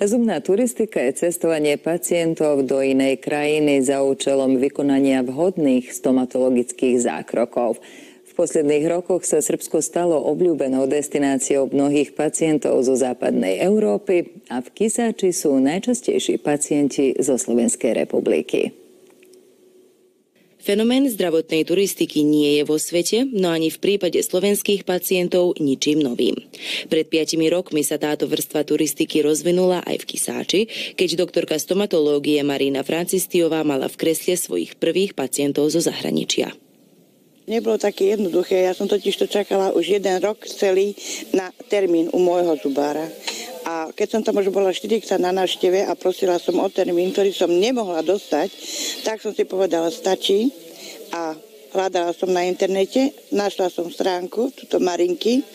Zubná turistika je cestovanie pacientov do inej krajiny za účelom vykonania vhodných stomatologických zákrokov. V posledných rokoch sa Srbsko stalo obľúbenou destináciou mnohých pacientov zo západnej Európy a v Kisači sú najčastejší pacienti zo Slovenskej republiky. Fenomén zdravotnej turistiky nie je vo svete, no ani v prípade slovenských pacientov ničím novým. Pred 5 rokmi sa táto vrstva turistiky rozvinula aj v Kisáči, keď doktorka stomatológie Marina Francistiová mala v kresle svojich prvých pacientov zo zahraničia. Nebolo také jednoduché, ja som totiž to čakala už 1 rok celý na termín u môjho zubára. A keď som tam už bola 4-krát na návšteve a prosila som o termín, ktorý som nemohla dostať, tak som si povedala, stačí. A hľadala som na internete, našla som stránku, túto Marinky,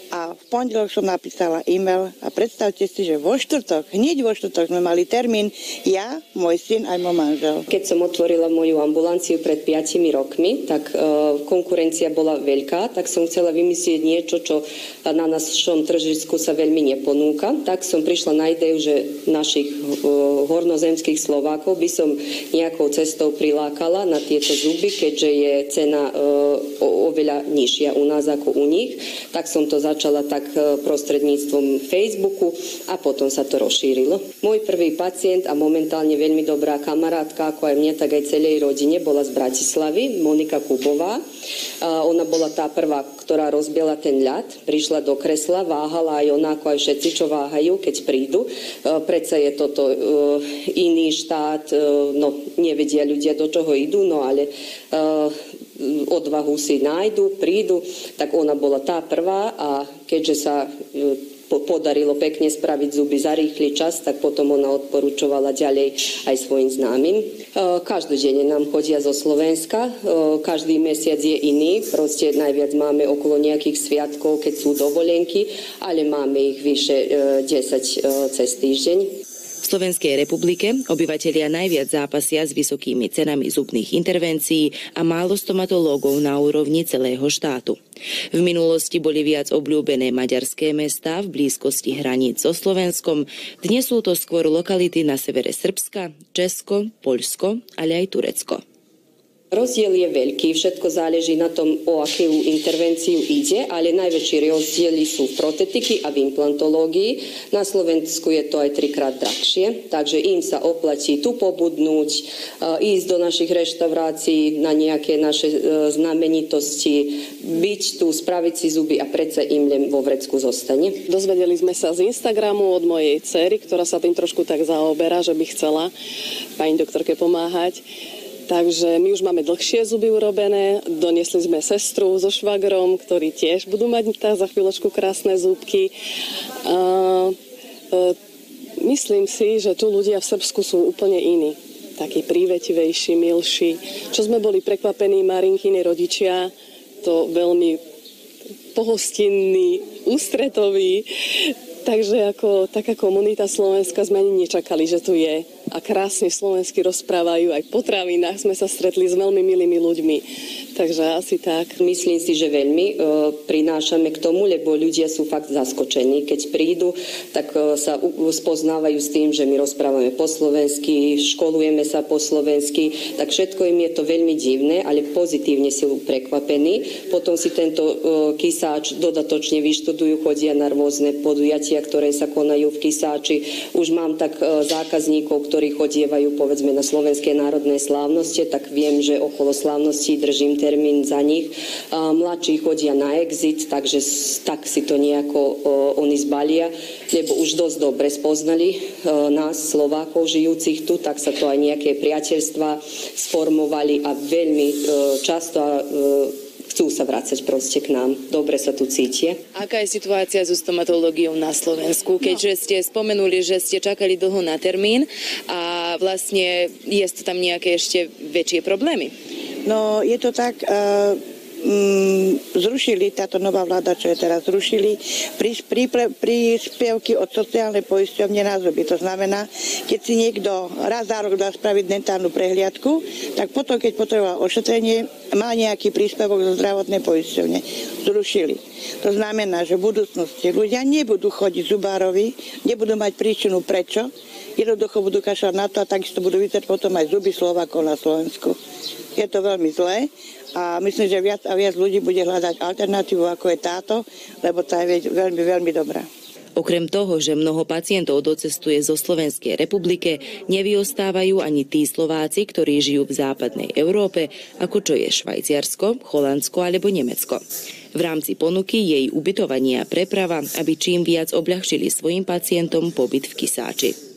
a v pondelok som napísala e-mail a predstavte si, že hneď vo štvrtok sme mali termín, ja, môj syn aj môj manžel. Keď som otvorila moju ambulanciu pred 5 rokmi, tak konkurencia bola veľká, tak som chcela vymyslieť niečo, čo na našom tržišsku sa veľmi neponúka. Tak som prišla na ideu, že našich hornozemských Slovákov by som nejakou cestou prilákala na tieto zuby, keďže je cena oveľa nižšia u nás ako u nich. Tak som to začala tak prostredníctvom Facebooku a potom sa to rozšírilo. Môj prvý pacient a momentálne veľmi dobrá kamarátka, ako aj mne, tak aj celej rodine, bola z Bratislavy, Monika Kubová. Ona bola tá prvá, ktorá rozbiela ten ľad, prišla do kresla, váhala aj ona, ako aj všetci, čo váhajú, keď prídu. Predsa je toto iný štát, no nevedia ľudia, do čoho idú, no ale odvahu si nájdu, prídu, tak ona bola tá prvá a keďže sa podarilo pekne spraviť zuby za rýchly čas, tak potom ona odporúčovala ďalej aj svojim známym. Každodenne nám chodia zo Slovenska, každý mesiac je iný, proste najviac máme okolo nejakých sviatkov, keď sú dovolenky, ale máme ich vyše 10 cez týždeň. V Slovenskej republike obyvatelia najviac zápasia s vysokými cenami zubných intervencií a málo stomatológov na úrovni celého štátu. V minulosti boli viac obľúbené maďarské mestá v blízkosti hraníc so Slovenskom. Dnes sú to skôr lokality na severe Srbska, Česko, Poľsko, ale aj Turecko. Rozdiel je veľký, všetko záleží na tom, o akú intervenciu ide, ale najväčšie rozdiely sú v protetiky a v implantológii. Na Slovensku je to aj 3-krát drahšie, takže im sa oplatí tu pobudnúť, ísť do našich reštaurácií na nejaké naše znamenitosti, byť tu, spraviť si zuby a predsa im len vo vrecku zostane. Dozvedeli sme sa z Instagramu od mojej dcery, ktorá sa tým trošku tak zaoberá, že by chcela pani doktorke pomáhať. Takže my už máme dlhšie zuby urobené, doniesli sme sestru so švagrom, ktorí tiež budú mať za chvíľočku krásne zúbky. Myslím si, že tu ľudia v Srbsku sú úplne iní, takí prívetivejší, milší. Čo sme boli prekvapení, Marinkiny rodičia, to veľmi pohostinný, ústretoví. Takže ako taká komunita slovenská sme ani nečakali, že tu je. A krásne slovensky rozprávajú, aj v potravinách sme sa stretli s veľmi milými ľuďmi. Takže asi tak. Myslím si, že veľmi prinášame k tomu, lebo ľudia sú fakt zaskočení. Keď prídu, tak sa spoznávajú s tým, že my rozprávame po slovensky, školujeme sa po slovensky, tak všetko im je to veľmi divné, ale pozitívne sú prekvapení. Potom si tento Kisáč dodatočne vyštudujú, chodia na rôzne podujatia, ktoré sa konajú v Kisáči. Už mám tak zákazníkov, ktorí chodievajú povedzme na slovenské národné slávnosti, tak viem, že okolo slávností držím termín za nich. Mladší chodia na exit, takže tak si to nejako oni zbalia, lebo už dosť dobre spoznali nás, Slovákov žijúcich tu, tak sa to aj nejaké priateľstvá sformovali a veľmi často chcú sa vrácať proste k nám. Dobre sa tu cítia. Aká je situácia so stomatológiou na Slovensku? Keďže ste spomenuli, že ste čakali dlho na termín a vlastne je to tam nejaké ešte väčšie problémy? No, je to tak, zrušili, táto nová vláda, čo je teraz, zrušili príspevky od sociálnej poisťovne na zuby. To znamená, keď si niekto raz za rok dá spraviť dentálnu prehliadku, tak potom, keď potreboval ošetrenie, má nejaký príspevok zo zdravotnej poisťovne. Zrušili. To znamená, že v budúcnosti ľudia nebudú chodiť zubárovi, nebudú mať príčinu prečo, jednoducho budú kašľať na to a takisto budú vycať potom aj zuby Slovákov na Slovensku. Je to veľmi zlé a myslím, že viac a viac ľudí bude hľadať alternatívu, ako je táto, lebo tá je veľmi, veľmi dobrá. Okrem toho, že mnoho pacientov docestuje zo Slovenskej republike, nevyostávajú ani tí Slováci, ktorí žijú v západnej Európe, ako čo je Švajčiarsko, Holandsko alebo Nemecko. V rámci ponuky jej ubytovania a preprava, aby čím viac obľahčili svojim pacientom pobyt v Kisáči.